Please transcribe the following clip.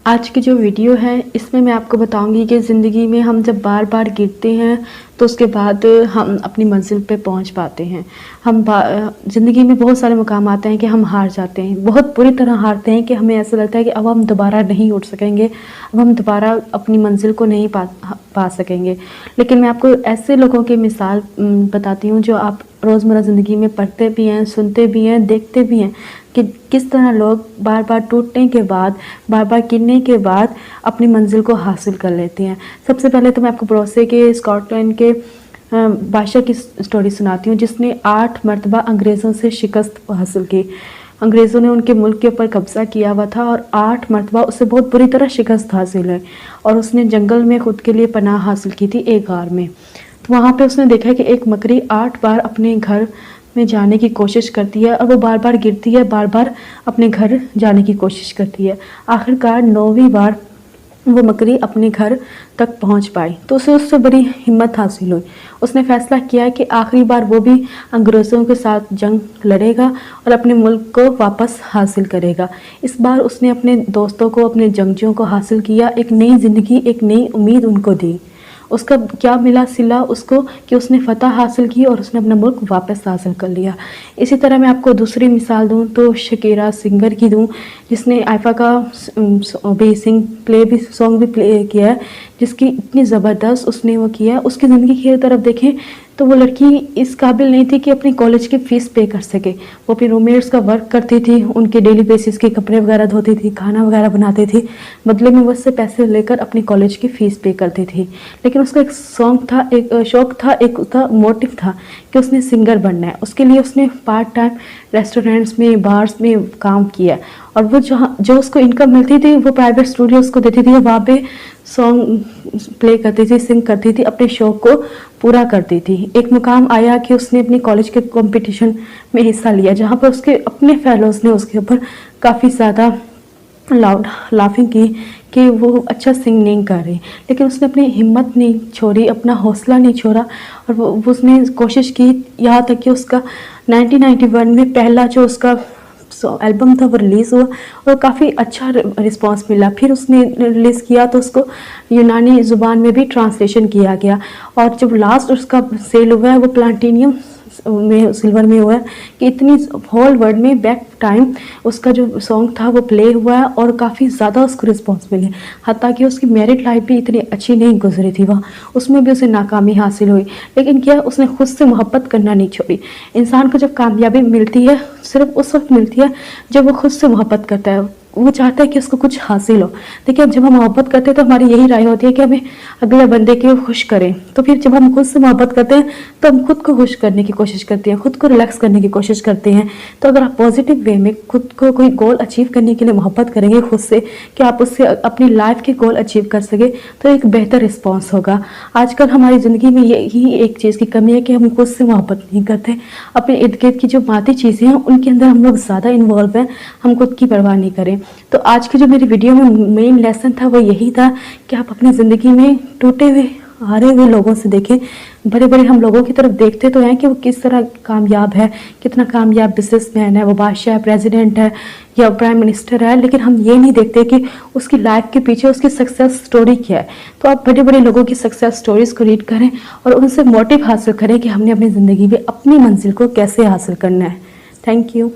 आज की जो वीडियो है इसमें मैं आपको बताऊंगी कि ज़िंदगी में हम जब बार बार गिरते हैं तो उसके बाद हम अपनी मंजिल पे पहुंच पाते हैं। ज़िंदगी में बहुत सारे मुकाम आते हैं कि हम हार जाते हैं, बहुत बुरी तरह हारते हैं कि हमें ऐसा लगता है कि अब हम दोबारा नहीं उठ सकेंगे, अब हम दोबारा अपनी मंजिल को नहीं पा सकेंगे। लेकिन मैं आपको ऐसे लोगों की मिसाल बताती हूँ जो आप रोज़मर्रा ज़िंदगी में पढ़ते भी हैं, सुनते भी हैं, देखते भी हैं कि किस तरह लोग बार बार टूटने के बाद, बार बार गिरने के बाद अपनी मंजिल को हासिल कर लेते हैं। सबसे पहले तो मैं आपको पड़ोसी के स्कॉटलैंड के बादशाह की स्टोरी सुनाती हूँ जिसने 8 मरतबा अंग्रेज़ों से शिकस्त हासिल की। अंग्रेज़ों ने उनके मुल्क के ऊपर कब्ज़ा किया हुआ था और 8 मरतबा उससे बहुत बुरी तरह शिकस्त हासिल हुई और उसने जंगल में खुद के लिए पनाह हासिल की थी एक गार में। तो वहाँ पे उसने देखा कि एक मकड़ी 8 बार अपने घर में जाने की कोशिश करती है और वो बार बार गिरती है, बार बार अपने घर जाने की कोशिश करती है। आखिरकार 9वीं बार वो मकड़ी अपने घर तक पहुंच पाई तो उसे उससे बड़ी हिम्मत हासिल हुई। उसने फैसला किया कि आखिरी बार वो भी अंग्रेज़ों के साथ जंग लड़ेगा और अपने मुल्क को वापस हासिल करेगा। इस बार उसने अपने दोस्तों को, अपने जंगजियों को हासिल किया, एक नई ज़िंदगी, एक नई उम्मीद उनको दी। उसका क्या मिला सिला उसको कि उसने फतह हासिल की और उसने अपना मुल्क वापस हासिल कर लिया। इसी तरह मैं आपको दूसरी मिसाल दूं तो शकीरा सिंगर की दूं जिसने आइफा का भी सॉन्ग भी प्ले किया है, जिसकी इतनी ज़बरदस्त उसने वो किया है। उसकी ज़िंदगी की तरफ देखें तो वो लड़की इस काबिल नहीं थी कि अपनी कॉलेज की फ़ीस पे कर सके। वो अपनी रूममेट्स का वर्क करती थी, उनके डेली बेसिस के कपड़े वगैरह धोती थी, खाना वगैरह बनाती थी, बदले में वो उससे पैसे लेकर अपनी कॉलेज की फ़ीस पे करती थी। लेकिन उसका एक सॉन्ग था, एक शौक़ था, एक उसका मोटिव था कि उसने सिंगर बनना है। उसके लिए उसने पार्ट टाइम रेस्टोरेंट्स में, बार्स में काम किया और वो जो उसको इनकम मिलती थी वो प्राइवेट स्टूडियोज़ को देती थी, वहाँ पे सॉन्ग प्ले करती थी, सिंग करती थी, अपने शौक़ को पूरा करती थी। एक मुकाम आया कि उसने अपने कॉलेज के कंपटीशन में हिस्सा लिया जहाँ पर उसके अपने फेलोज़ ने उसके ऊपर काफ़ी ज़्यादा लाउड लाफिंग की कि वो अच्छा सिंग नहीं कर रही, लेकिन उसने अपनी हिम्मत नहीं छोड़ी, अपना हौसला नहीं छोड़ा और वो उसने कोशिश की। यहाँ तक कि उसका 1991 में पहला जो उसका एल्बम था वो रिलीज़ हुआ और काफ़ी अच्छा रिस्पांस मिला। फिर उसने रिलीज़ किया तो उसको यूनानी ज़ुबान में भी ट्रांसलेशन किया गया और जब लास्ट उसका सेल हुआ है वो प्लैटिनियम में, सिल्वर में हुआ है कि इतनी होल वर्ल्ड में बैक टाइम उसका जो सॉन्ग था वो प्ले हुआ है और काफ़ी ज़्यादा उसको रिस्पॉन्स मिले। हत्ता कि उसकी मैरिड लाइफ भी इतनी अच्छी नहीं गुजरी थी, वहाँ उसमें भी उसे नाकामी हासिल हुई, लेकिन क्या उसने खुद से मोहब्बत करना नहीं छोड़ी। इंसान को जब कामयाबी मिलती है सिर्फ उस वक्त मिलती है जब वो खुद से मोहब्बत करता है, वो चाहता है कि उसको कुछ हासिल हो। देखिए अब जब हम मोहब्बत करते हैं तो हमारी यही राय होती है कि हमें अगले बंदे को खुश करें, तो फिर जब हम खुद से मोहब्बत करते हैं तो हम खुद को खुश करने की कोशिश करते हैं, खुद को रिलैक्स करने की कोशिश करते हैं। तो अगर आप पॉजिटिव वे में खुद को कोई गोल अचीव करने के लिए मोहब्बत करेंगे खुद से कि आप उससे अपनी लाइफ के गोल अचीव कर सके तो एक बेहतर रिस्पॉन्स होगा। आजकल हमारी ज़िंदगी में यही एक चीज़ की कमी है कि हम खुद से मोहब्बत नहीं करते। अपने इर्द गिर्द की जो मादी चीज़ें हैं उनके अंदर हम लोग ज़्यादा इन्वॉल्व हैं, हम खुद की परवाह नहीं करें। तो आज की जो मेरी वीडियो में मेन लेसन था वो यही था कि आप अपनी ज़िंदगी में टूटे हुए, हारे हुए लोगों से देखें। बड़े बड़े हम लोगों की तरफ देखते तो हैं कि वो किस तरह कामयाब है, कितना कामयाब बिजनेसमैन है, वो बादशाह है, प्रेसिडेंट है या प्राइम मिनिस्टर है, लेकिन हम ये नहीं देखते कि उसकी लाइफ के पीछे उसकी सक्सेस स्टोरी क्या है। तो आप बड़े बड़े लोगों की सक्सेस स्टोरीज़ को रीड करें और उनसे मोटिव हासिल करें कि हमने अपनी ज़िंदगी में अपनी मंजिल को कैसे हासिल करना है। Thank you.